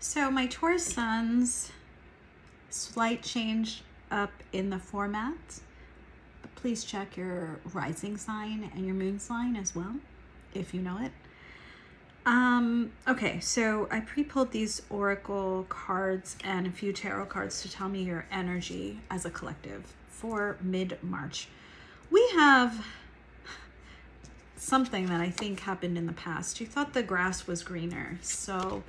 So my Taurus Sun's slight change up in the format, but please check your rising sign and your moon sign as well, if you know it. Okay, so I pre-pulled these oracle cards and a few tarot cards to tell me your energy as a collective for mid-March. We have something that I think happened in the past. You thought the grass was greener, so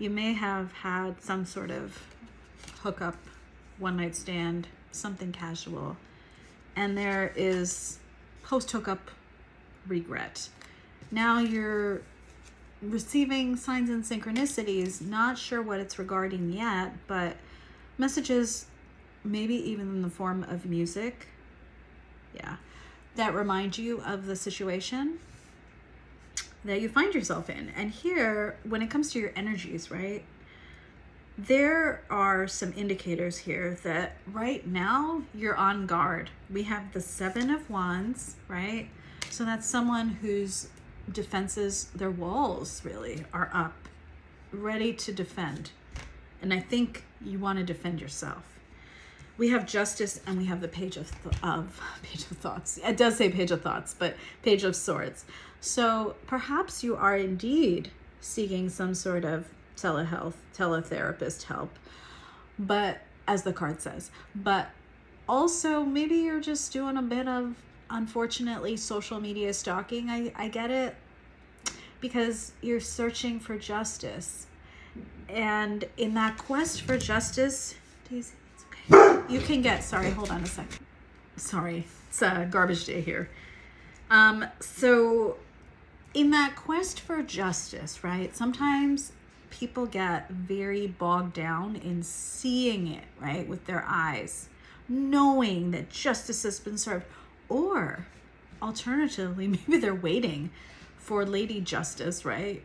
you may have had some sort of hookup, one-night stand, something casual, and there is post-hookup regret. Now you're receiving signs and synchronicities, not sure what it's regarding yet, but messages, maybe even in the form of music, that remind you of the situation that you find yourself in. And here, when it comes to your energies, right, there are some indicators here that right now you're on guard. We have the 7 of Wands, right? So that's someone whose defenses, their walls really are up, ready to defend. And I think you want to defend yourself. We have Justice and we have the Page of Thoughts. It does say Page of Thoughts, but Page of Swords. So perhaps you are indeed seeking some sort of teletherapist help, but as the card says, but also maybe you're just doing a bit of, unfortunately, social media stalking. I get it, because you're searching for justice. And in that quest for justice, Daisy, it's okay. You can get, sorry, hold on a second. Sorry, it's a garbage day here. So in that quest for justice, right, sometimes people get very bogged down in seeing it, right, with their eyes, knowing that justice has been served. Or alternatively, maybe they're waiting for Lady Justice, right?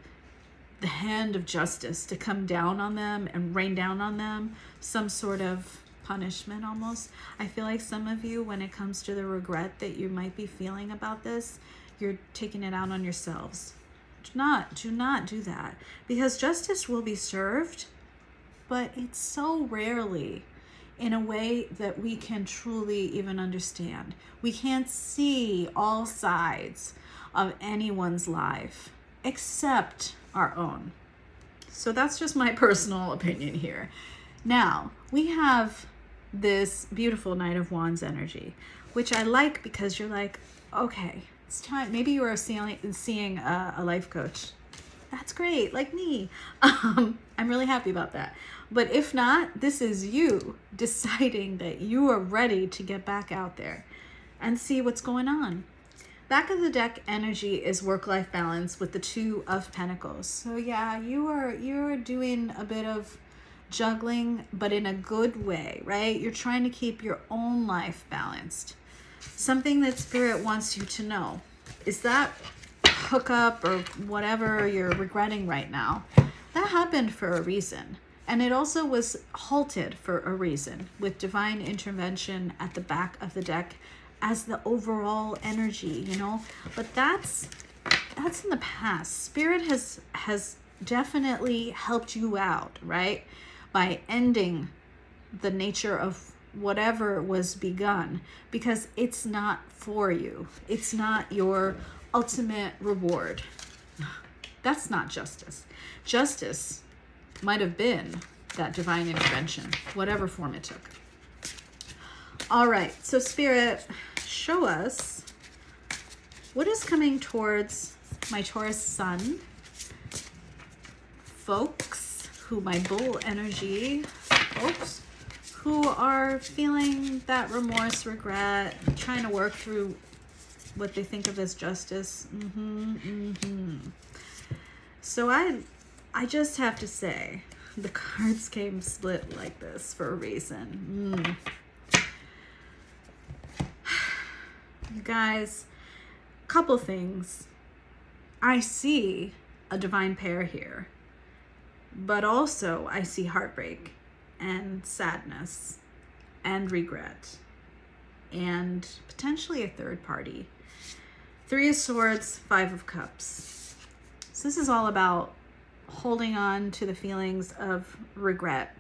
The hand of justice to come down on them and rain down on them, some sort of punishment almost. I feel like some of you, when it comes to the regret that you might be feeling about this, you're taking it out on yourselves. Do not do that, because justice will be served, but it's so rarely in a way that we can truly even understand. We can't see all sides of anyone's life except our own. So that's just my personal opinion here. Now, we have this beautiful Knight of Wands energy, which I like because you're like, okay, it's time. Maybe you are seeing a life coach. That's great, like me. I'm really happy about that. But if not, this is you deciding that you are ready to get back out there and see what's going on. Back of the deck energy is work-life balance with the 2 of Pentacles. So yeah, you're doing a bit of juggling, but in a good way, right? You're trying to keep your own life balanced. Something that Spirit wants you to know is that hookup or whatever you're regretting right now, that happened for a reason. And it also was halted for a reason, with divine intervention at the back of the deck as the overall energy, you know. But that's in the past. Spirit has definitely helped you out, right? By ending the nature of whatever was begun, because it's not for you. It's not your ultimate reward. That's not justice. Justice might have been that divine intervention, whatever form it took. All right, so Spirit, show us what is coming towards my Taurus Sun folks, who my bull energy folks, who are feeling that remorse, regret, trying to work through what they think of as justice. So I just have to say, the cards came split like this for a reason. You guys, couple things. I see a divine pair here, but also I see heartbreak and sadness and regret and potentially a third party. 3 of Swords, 5 of Cups. So this is all about holding on to the feelings of regret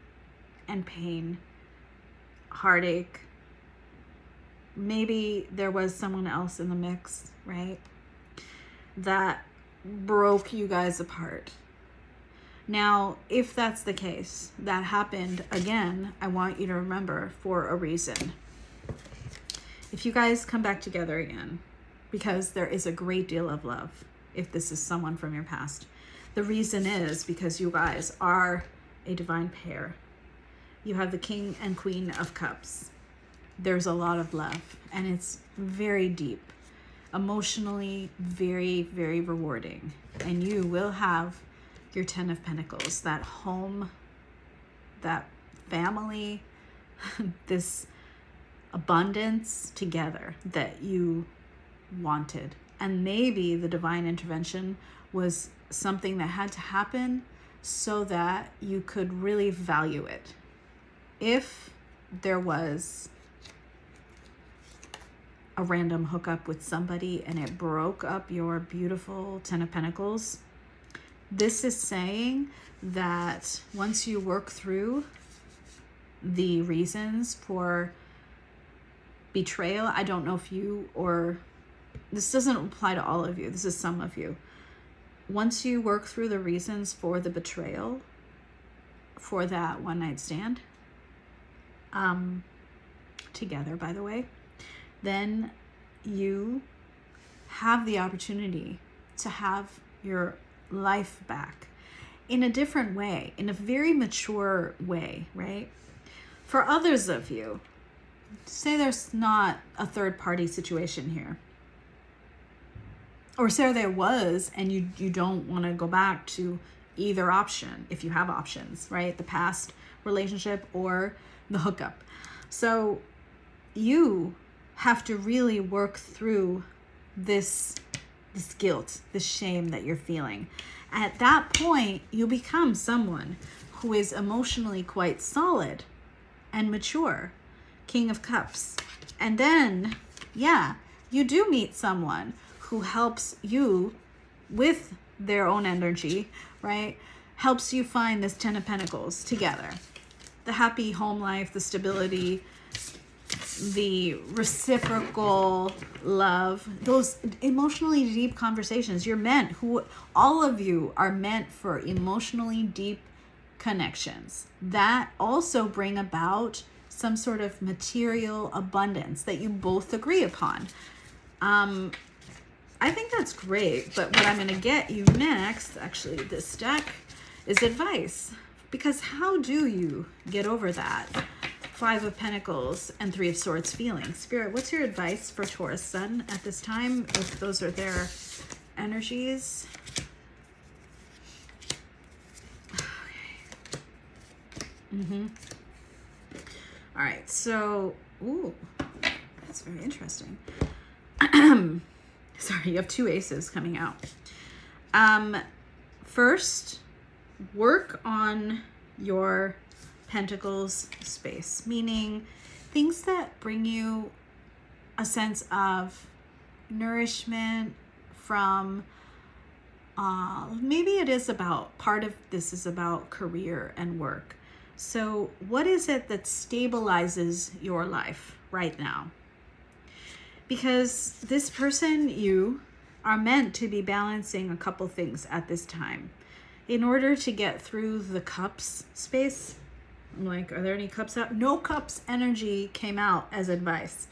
and pain, heartache. Maybe there was someone else in the mix, right? That broke you guys apart. Now, if that's the case, that happened again, I want you to remember, for a reason. If you guys come back together again, because there is a great deal of love, if this is someone from your past, the reason is because you guys are a divine pair. You have the King and Queen of Cups. There's a lot of love, and it's very deep, emotionally very, very rewarding. And you will have your 10 of Pentacles, that home, that family, this abundance together that you wanted. And maybe the divine intervention was something that had to happen so that you could really value it. If there was a random hookup with somebody and it broke up your beautiful 10 of Pentacles, this is saying that once you work through the reasons for betrayal, I don't know if you, or this doesn't apply to all of you, this is some of you. Once you work through the reasons for the betrayal, for that one night stand, together, by the way, then you have the opportunity to have your life back in a different way, in a very mature way, right? For others of you, say there's not a third party situation here, or say there was and you don't want to go back to either option, if you have options, right? The past relationship or the hookup. So you have to really work through this guilt, this shame that you're feeling. At that point, you become someone who is emotionally quite solid and mature. King of Cups. And then, yeah, you do meet someone who helps you with their own energy, right? Helps you find this 10 of Pentacles together. The happy home life, the stability, the reciprocal love, those emotionally deep conversations. You're meant, all of you are meant for emotionally deep connections that also bring about some sort of material abundance that you both agree upon. I think that's great, but what I'm going to get you next, actually this deck, is advice. Because how do you get over that 5 of Pentacles and 3 of Swords feeling? Spirit, what's your advice for Taurus Sun at this time, if those are their energies? Okay. All right, so, ooh, that's very interesting. Sorry, you have 2 aces coming out. First, work on your Pentacles space, meaning things that bring you a sense of nourishment from, maybe it is about, part of this is about career and work. So what is it that stabilizes your life right now? Because this person, you are meant to be balancing a couple things at this time. In order to get through the cups space, I'm like, are there any cups out? No cups energy came out as advice.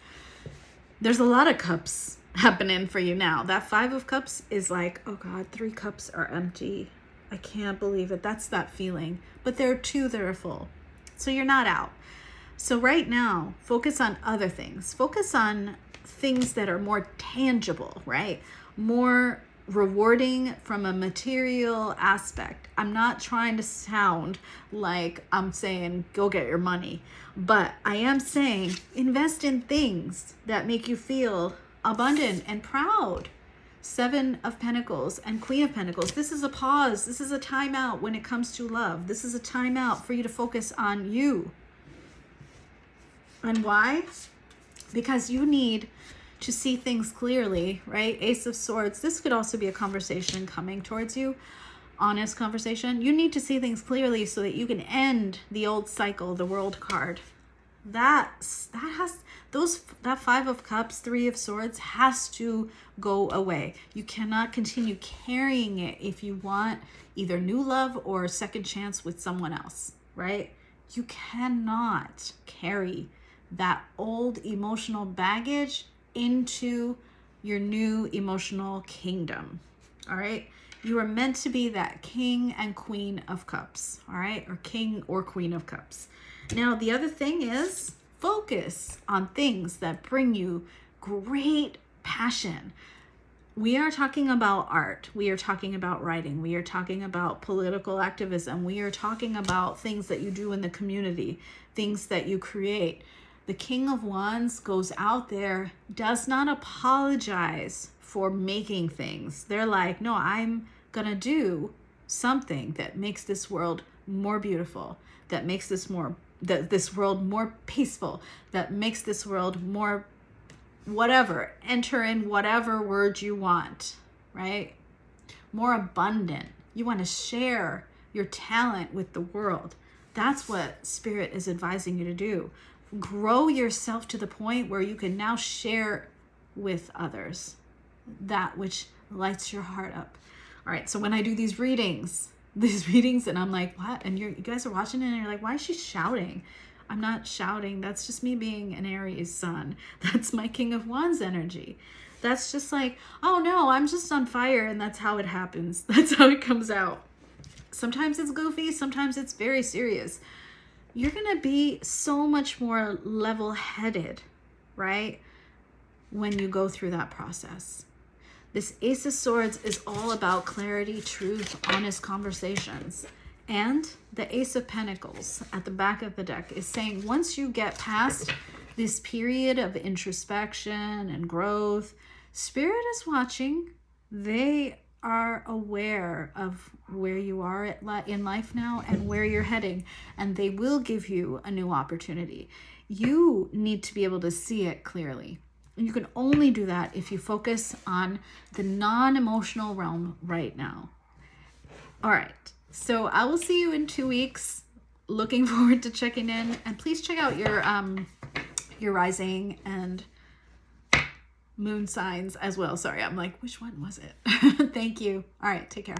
There's a lot of cups happening for you now. That 5 of Cups is like, oh God, 3 cups are empty. I can't believe it. That's that feeling. But there are 2 that are full. So you're not out. So right now, focus on other things. Focus on things that are more tangible, right? More rewarding from a material aspect. I'm not trying to sound like I'm saying go get your money, but I am saying invest in things that make you feel abundant and proud. 7 of Pentacles and Queen of Pentacles. This is a pause. This is a timeout when it comes to love. This is a timeout for you to focus on you. And why? Because you need to see things clearly, right? Ace of Swords. This could also be a conversation coming towards you honest conversation. You need to see things clearly so that you can end the old cycle, the World card. That Five of Cups, Three of Swords has to go away. You cannot continue carrying it if you want either new love or a second chance with someone else, right? You cannot carry that old emotional baggage into your new emotional kingdom, all right? You are meant to be that King and Queen of Cups, all right? Or King or Queen of Cups. Now, the other thing is focus on things that bring you great passion. We are talking about art. We are talking about writing. We are talking about political activism. We are talking about things that you do in the community, things that you create. The King of Wands goes out there, does not apologize for making things. They're like, no, I'm gonna do something that makes this world more beautiful, that makes this world more peaceful, that makes this world more whatever. Enter in whatever word you want, right? More abundant. You want to share your talent with the world. That's what Spirit is advising you to do. Grow yourself to the point where you can now share with others that which lights your heart up. All right, so when I do these readings and I'm like, what? And you guys are watching it and you're like, why is she shouting? I'm not shouting. That's just me being an Aries sun. That's my King of Wands energy. That's just like, oh no, I'm just on fire, and that's how it happens. That's how it comes out. Sometimes it's goofy, sometimes it's very serious. You're going to be so much more level-headed, right, when you go through that process. This Ace of Swords is all about clarity, truth, honest conversations. And the Ace of Pentacles at the back of the deck is saying once you get past this period of introspection and growth, Spirit is watching. They are aware of where you are in life now and where you're heading, and they will give you a new opportunity. You need to be able to see it clearly. And you can only do that if you focus on the non-emotional realm right now. All right. So I will see you in 2 weeks. Looking forward to checking in. And please check out your rising and moon signs as well. Sorry, I'm like, which one was it? Thank you. All right, take care.